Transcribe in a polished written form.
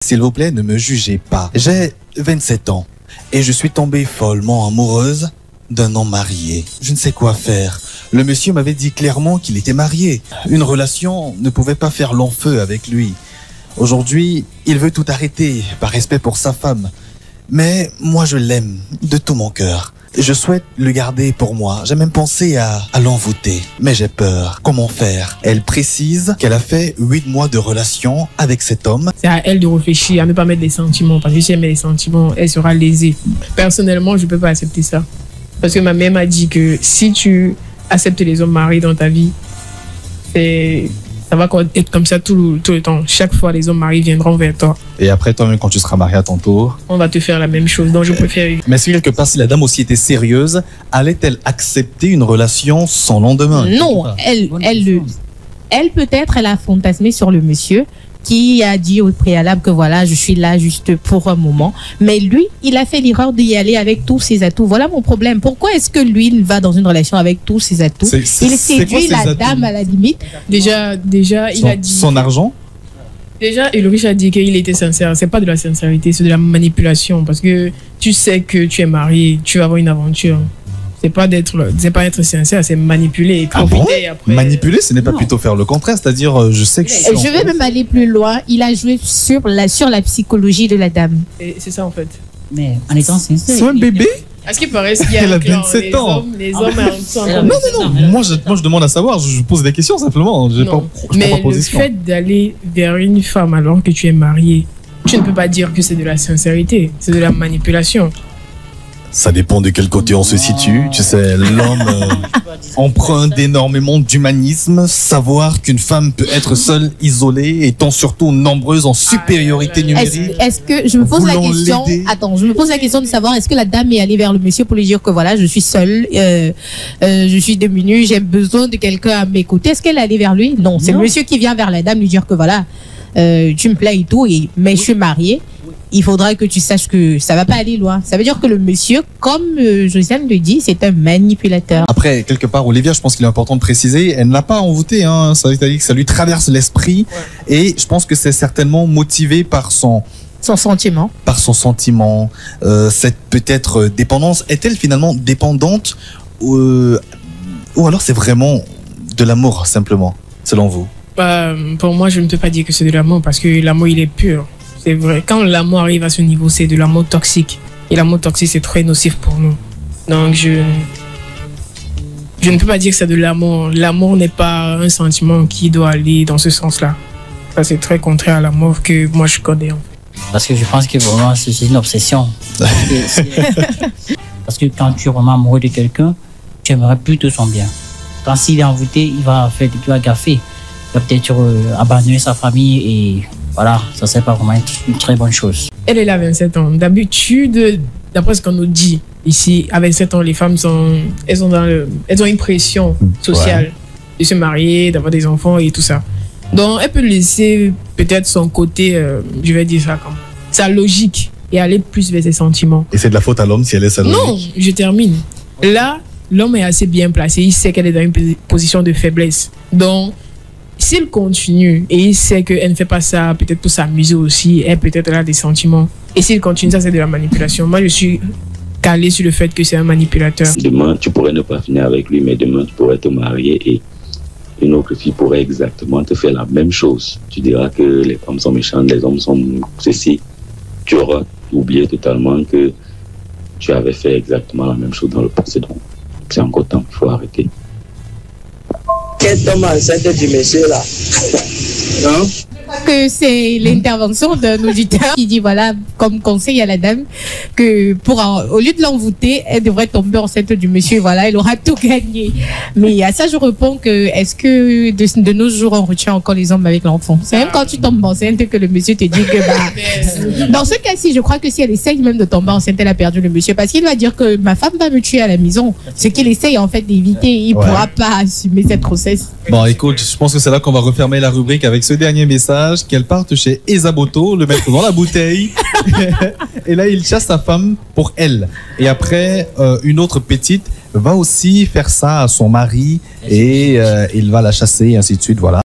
S'il vous plaît, ne me jugez pas. J'ai 27 ans et je suis tombée follement amoureuse d'un homme marié. Je ne sais quoi faire. Le monsieur m'avait dit clairement qu'il était marié. Une relation ne pouvait pas faire long feu avec lui. Aujourd'hui, il veut tout arrêter par respect pour sa femme. Mais moi, je l'aime de tout mon cœur. Je souhaite le garder pour moi. J'ai même pensé à l'envoûter. Mais j'ai peur. Comment faire? Elle précise qu'elle a fait 8 mois de relation avec cet homme. C'est à elle de réfléchir, à ne pas mettre des sentiments. Parce que si elle met des sentiments, elle sera lésée. Personnellement, je ne peux pas accepter ça. Parce que ma mère m'a dit que si tu acceptes les hommes mariés dans ta vie, ça va être comme ça tout le temps. Chaque fois, les hommes mariés viendront vers toi. Et après, toi-même, quand tu seras marié à ton tour, on va te faire la même chose. Donc, je préfère... Mais si quelque part, si la dame aussi était sérieuse, allait-elle accepter une relation sans lendemain? Non, elle peut-être, elle a fantasmé sur le monsieur qui a dit au préalable que voilà, je suis là juste pour un moment. Mais lui, il a fait l'erreur d'y aller avec tous ses atouts. Voilà mon problème. Pourquoi est-ce que lui, il va dans une relation avec tous ses atouts? Il séduit la dame à la limite. Déjà, il a dit... Son argent? Déjà, Ulrich a dit qu'il était sincère. C'est pas de la sincérité, c'est de la manipulation. Parce que tu sais que tu es marié, tu vas avoir une aventure. C'est pas être sincère, c'est manipuler et profiter. Après... Manipuler, ce n'est pas plutôt faire le contraire, c'est-à-dire je sais que je vais même aller plus loin. Il a joué sur la psychologie de la dame. C'est ça en fait. Mais en étant sincère. C'est un bébé? À ce qu'il paraît, il y a elle a 27 ans. Les hommes non. Moi, je demande à savoir. Je pose des questions simplement. Mais le fait d'aller vers une femme alors que tu es marié, tu ne peux pas dire que c'est de la sincérité. C'est de la manipulation. Ça dépend de quel côté on se situe. Tu sais, l'homme emprunte énormément d'humanisme. Savoir qu'une femme peut être seule, isolée, étant surtout nombreuse en supériorité numérique. Est-ce que je me pose la question? Attends, je me pose la question de savoir est-ce que la dame est allée vers le monsieur pour lui dire que voilà, je suis seule, je suis diminuée, j'ai besoin de quelqu'un à m'écouter. Est-ce qu'elle est allée vers lui? Non, c'est le monsieur qui vient vers la dame lui dire que voilà, tu me plais et tout, mais je suis mariée. Il faudra que tu saches que ça va pas aller loin. Ça veut dire que le monsieur, comme Josiane le dit, c'est un manipulateur. Après, quelque part, Olivia, je pense qu'il est important de préciser, elle n'a pas envoûté, hein. Ça veut dire que ça lui traverse l'esprit. Ouais. Et je pense que c'est certainement motivé par son sentiment. Par son sentiment. Cette peut-être dépendance. Est-elle finalement dépendante ou alors c'est vraiment de l'amour, simplement, selon vous? Pour moi, je ne peux pas dire que c'est de l'amour parce que l'amour, il est pur. C'est vrai, quand l'amour arrive à ce niveau, c'est de l'amour toxique. Et l'amour toxique, c'est très nocif pour nous. Donc, je ne peux pas dire que c'est de l'amour. L'amour n'est pas un sentiment qui doit aller dans ce sens-là. Ça, c'est très contraire à l'amour que moi, je connais. Parce que je pense que vraiment, c'est une obsession. Parce que quand tu es vraiment amoureux de quelqu'un, tu aimerais plutôt son bien. Quand s'il est envoûté, il va gaffer. Il va peut-être abandonner sa famille et... Voilà, ça c'est pas vraiment une très bonne chose. Elle est là à 27 ans. D'habitude, d'après ce qu'on nous dit ici, à 27 ans, les femmes elles ont une pression sociale de se marier, d'avoir des enfants et tout ça. Donc, elle peut laisser peut-être son côté, je vais dire ça comme sa logique et aller plus vers ses sentiments. Et c'est de la faute à l'homme si elle est sa logique? Non, je termine. Là, l'homme est assez bien placé. Il sait qu'elle est dans une position de faiblesse. Donc, s'il continue et il sait qu'elle ne fait pas ça peut-être pour s'amuser aussi, elle peut-être a des sentiments. Et s'il continue, ça c'est de la manipulation. Moi, je suis calé sur le fait que c'est un manipulateur. Demain, tu pourrais ne pas finir avec lui, mais demain, tu pourrais te marier et une autre fille pourrait exactement te faire la même chose. Tu diras que les femmes sont méchantes, les hommes sont ceci. Tu auras oublié totalement que tu avais fait exactement la même chose dans le passé. Donc, c'est encore temps, il faut arrêter. Quel homme enceinte du monsieur là? Non? Que c'est l'intervention d'un auditeur qui dit voilà, comme conseil à la dame, que au lieu de l'envoûter, elle devrait tomber enceinte du monsieur, voilà, elle aura tout gagné. Mais à ça, je réponds que est-ce que de nos jours, on retient encore les hommes avec l'enfant? C'est même quand tu tombes enceinte que le monsieur te dit que dans ce cas-ci, je crois que si elle essaye même de tomber enceinte, elle a perdu le monsieur parce qu'il va dire que ma femme va me tuer à la maison. Ce qu'il essaye en fait d'éviter, il ne pourra pas assumer cette grossesse. Bon, écoute, je pense que c'est là qu'on va refermer la rubrique avec ce dernier message. Qu'elle parte chez Esaboto, le mettre dans la bouteille et là il chasse sa femme pour elle et après une autre petite va aussi faire ça à son mari et il va la chasser et ainsi de suite, voilà.